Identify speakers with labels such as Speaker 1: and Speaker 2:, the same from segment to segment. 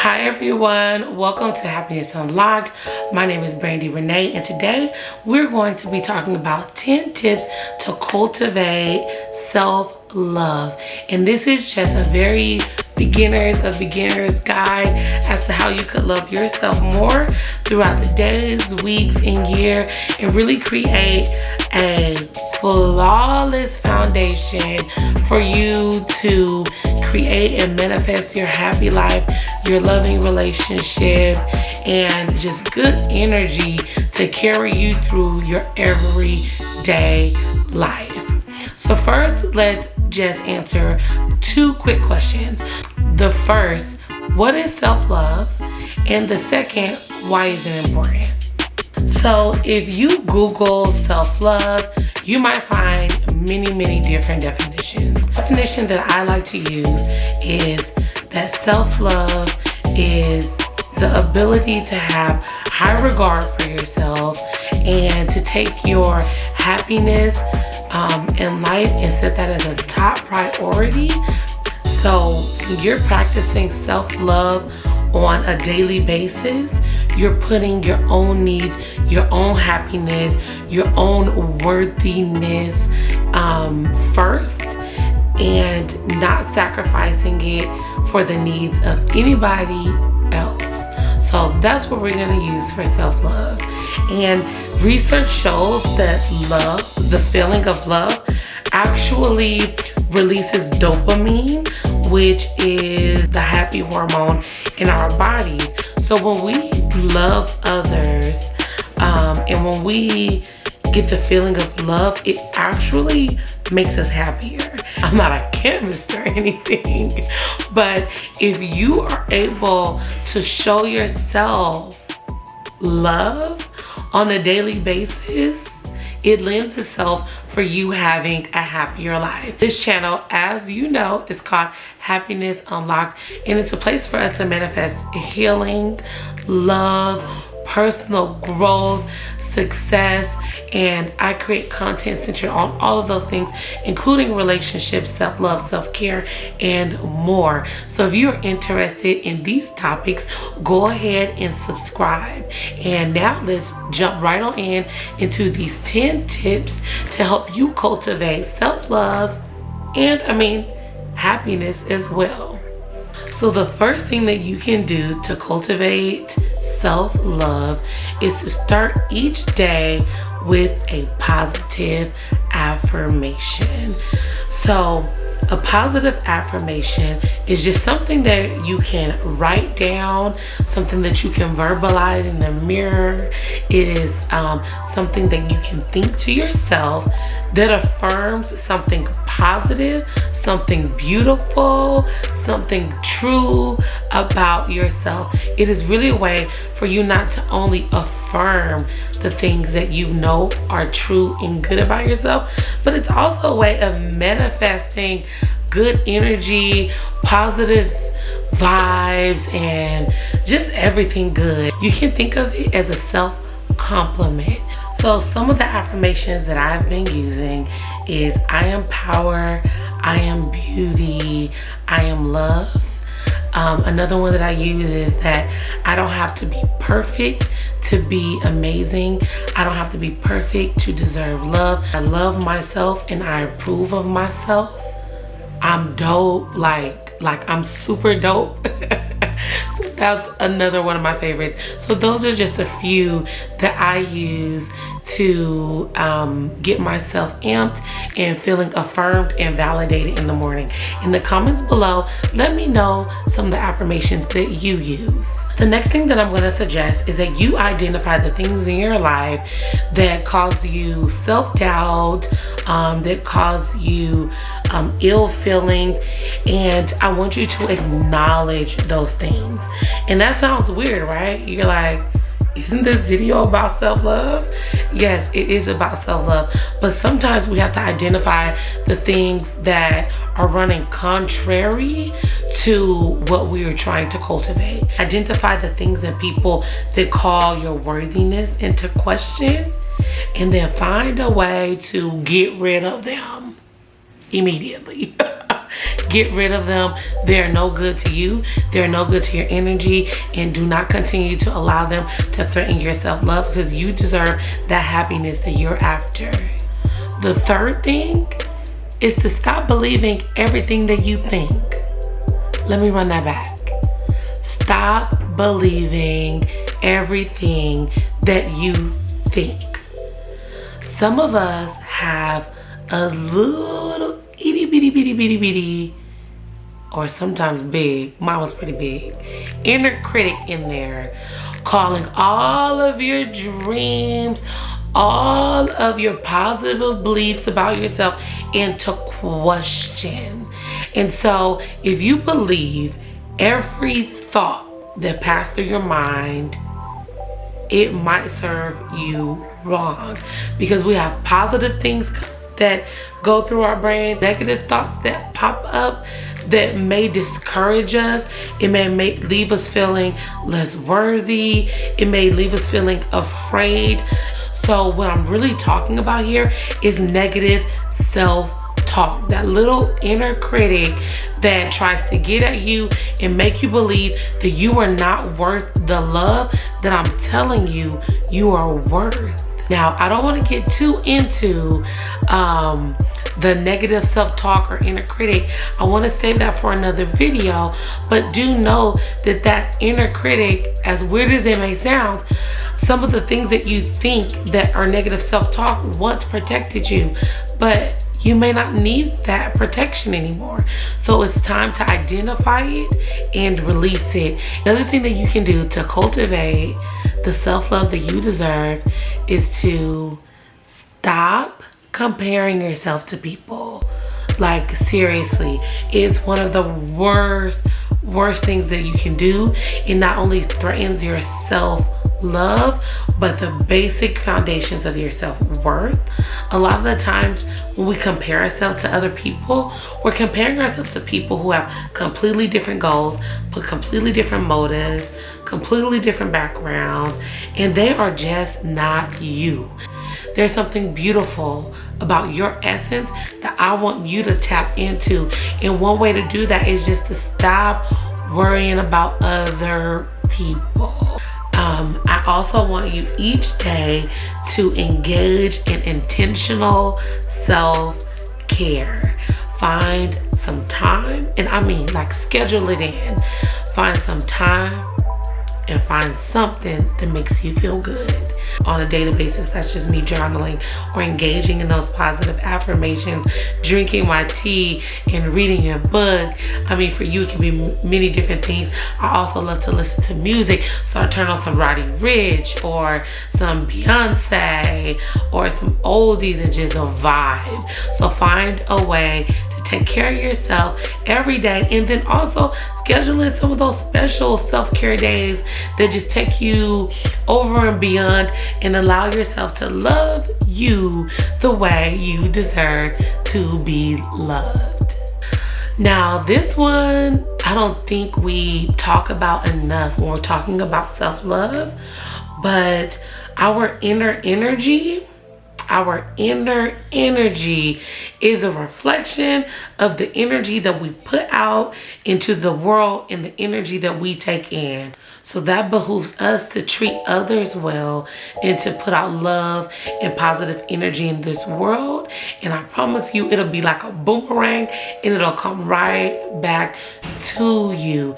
Speaker 1: Hi everyone, welcome to Happiness Unlocked. My name is Brandy Renee, and today we're going to be talking about 10 tips to cultivate self-love. And this is just a very beginner's guide as to how you could love yourself more throughout the days, weeks, and year, and really create a flawless foundation for you to create and manifest your happy life, your loving relationship, and just good energy to carry you through your everyday life. So first, let's just answer two quick questions. The first, what is self-love? And the second, why is it important? So if you Google self-love, you might find many different definitions. The definition that I like to use is that self-love is the ability to have high regard for yourself and to take your happiness in life and set that as a top priority. So when you're practicing self-love on a daily basis, you're putting your own needs, your own happiness, your own worthiness first, and not sacrificing it for the needs of anybody else. So that's what we're going to use for self-love. And research shows that love, the feeling of love, actually releases dopamine, which is the happy hormone in our bodies. So when we love others, and when we get the feeling of love, it actually makes us happier. I'm not a chemist or anything, but if you are able to show yourself love on a daily basis, it lends itself for you having a happier life. This channel, as you know, is called Happiness Unlocked, and it's a place for us to manifest healing, love, personal growth, success, and I create content centered on all of those things, including relationships, self-love, self-care, and more. So if you're interested in these topics, go ahead and subscribe. And now let's jump right on into these 10 tips to help you cultivate self-love and happiness as well. So the first thing that you can do to cultivate self-love is to start each day with a positive affirmation. So a positive affirmation is just something that you can write down, something that you can verbalize in the mirror. It is something that you can think to yourself that affirms something positive, something beautiful, something true about yourself. It is really a way for you not to only affirm the things that you know are true and good about yourself, but it's also a way of manifesting good energy, positive vibes, and just everything good. You can think of it as a self-compliment. So some of the affirmations that I've been using is I am power, I am beauty, I am love. Another one that I use is that I don't have to be perfect to be amazing. I don't have to be perfect to deserve love. I love myself and I approve of myself. I'm dope, like I'm super dope. So that's another one of my favorites. So those are just a few that I use to get myself amped and feeling affirmed and validated in the morning. In the comments below, let me know some of the affirmations that you use. The next thing that I'm going to suggest is that you identify the things in your life that cause you self-doubt, that cause you ill feelings, and I want you to acknowledge those things. And that sounds weird, right? You're like, isn't this video about self-love? Yes, it is about self-love, but sometimes we have to identify the things that are running contrary to what we are trying to cultivate. Identify the things and people that call your worthiness into question, and then find a way to get rid of them immediately. Get rid of them. They're no good to you. They're no good to your energy, and do not continue to allow them to threaten your self-love, because you deserve that happiness that you're after. The third thing is to stop believing everything that you think. Let me run that back. Stop believing everything that you think. Some of us have a little itty bitty, or sometimes big, mine was pretty big, inner critic in there, calling all of your dreams, all of your positive beliefs about yourself into question. And so if you believe every thought that passed through your mind, it might serve you wrong, because we have positive things that go through our brain, negative thoughts that pop up that may discourage us. It may leave us feeling less worthy. It may leave us feeling afraid. So what I'm really talking about here is negative self-talk, that little inner critic that tries to get at you and make you believe that you are not worth the love that I'm telling you you are worth. Now, I don't want to get too into the negative self-talk or inner critic. I want to save that for another video, but do know that that inner critic, as weird as it may sound, some of the things that you think that are negative self-talk once protected you, but you may not need that protection anymore. So it's time to identify it and release it. Another thing that you can do to cultivate the self-love that you deserve is to stop comparing yourself to people. Like, seriously, it's one of the worst things that you can do. It not only threatens your self-love, but the basic foundations of your self-worth. A lot of the times when we compare ourselves to other people, we're comparing ourselves to people who have completely different goals, but completely different motives, completely different backgrounds, and they are just not you. There's something beautiful about your essence that I want you to tap into. And one way to do that is just to stop worrying about other people. I also want you each day to engage in intentional self-care. Find some time, and I mean like schedule it in. Find some time and find something that makes you feel good on a daily basis. That's just me journaling or engaging in those positive affirmations, drinking my tea and reading a book. I mean, for you, it can be many different things. I also love to listen to music, so I turn on some Roddy Ricch or some Beyonce or some oldies and just a vibe. So find a way to take care of yourself every day, and then also schedule in some of those special self-care days that just take you over and beyond and allow yourself to love you the way you deserve to be loved. Now, this one I don't think we talk about enough when we're talking about self-love, but our inner energy is a reflection of the energy that we put out into the world and the energy that we take in. So that behooves us to treat others well and to put out love and positive energy in this world. And I promise you, it'll be like a boomerang and it'll come right back to you.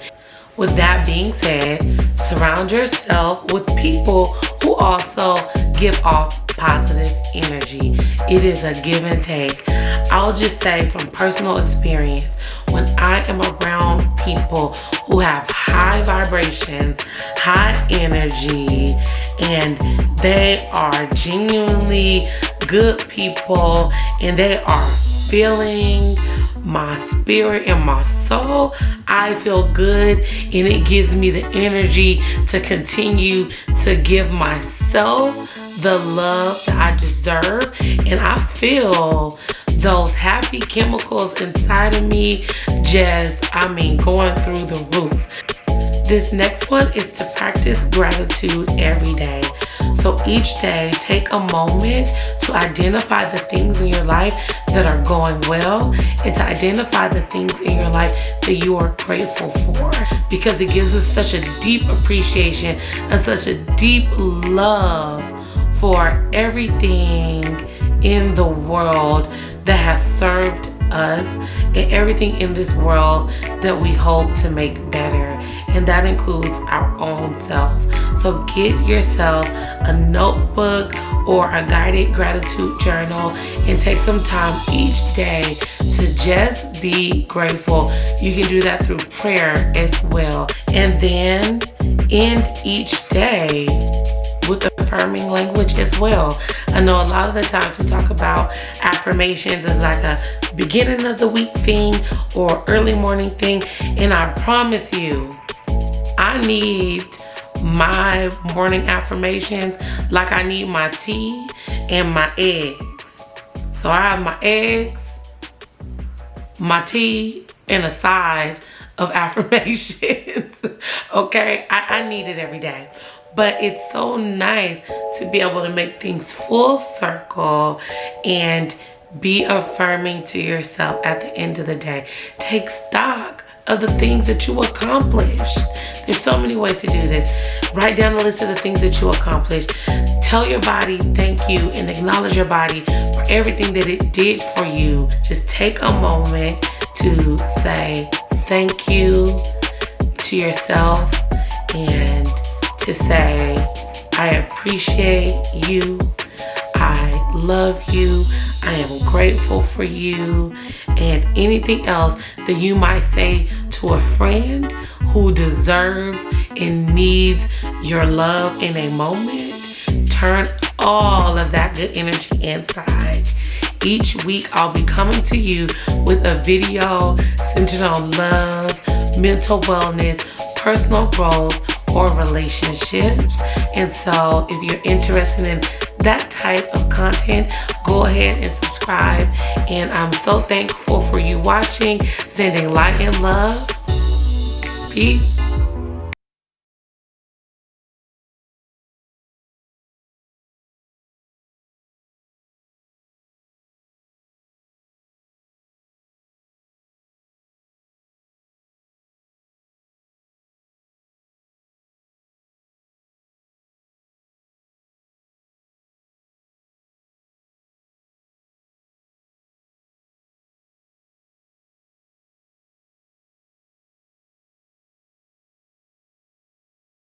Speaker 1: With that being said, surround yourself with people who also give off positive energy. It is a give and take. I'll just say from personal experience, when I am around people who have high vibrations, high energy, and they are genuinely good people, and they are feeling my spirit and my soul, I feel good, and it gives me the energy to continue to give myself the love that I deserve, and I feel those happy chemicals inside of me just, going through the roof. This next one is to practice gratitude every day. So So each day, take a moment to identify the things in your life that are going well and to identify the things in your life that you are grateful for, because it gives us such a deep appreciation and such a deep love for everything in the world that has served us and everything in this world that we hope to make better, and that includes our own self. So get yourself a notebook or a guided gratitude journal and take some time each day to just be grateful. You can do that through prayer as well, and then end each day with affirming language as well. I know a lot of the times we talk about affirmations as like a beginning of the week thing or early morning thing, and I promise you, I need my morning affirmations like I need my tea and my eggs. So I have my eggs, my tea, and a side of affirmations. Okay, I need it every day. But it's so nice to be able to make things full circle and be affirming to yourself at the end of the day. Take stock of the things that you accomplished. There's so many ways to do this. Write down a list of the things that you accomplished. Tell your body thank you and acknowledge your body for everything that it did for you. Just take a moment to say thank you to yourself and to say, I appreciate you, I love you, I am grateful for you, and anything else that you might say to a friend who deserves and needs your love in a moment. Turn all of that good energy inside. Each week I'll be coming to you with a video centered on love, mental wellness, personal growth, or relationships. And so if you're interested in that type of content, go ahead and subscribe. And I'm so thankful for you watching. Sending light and love. Peace.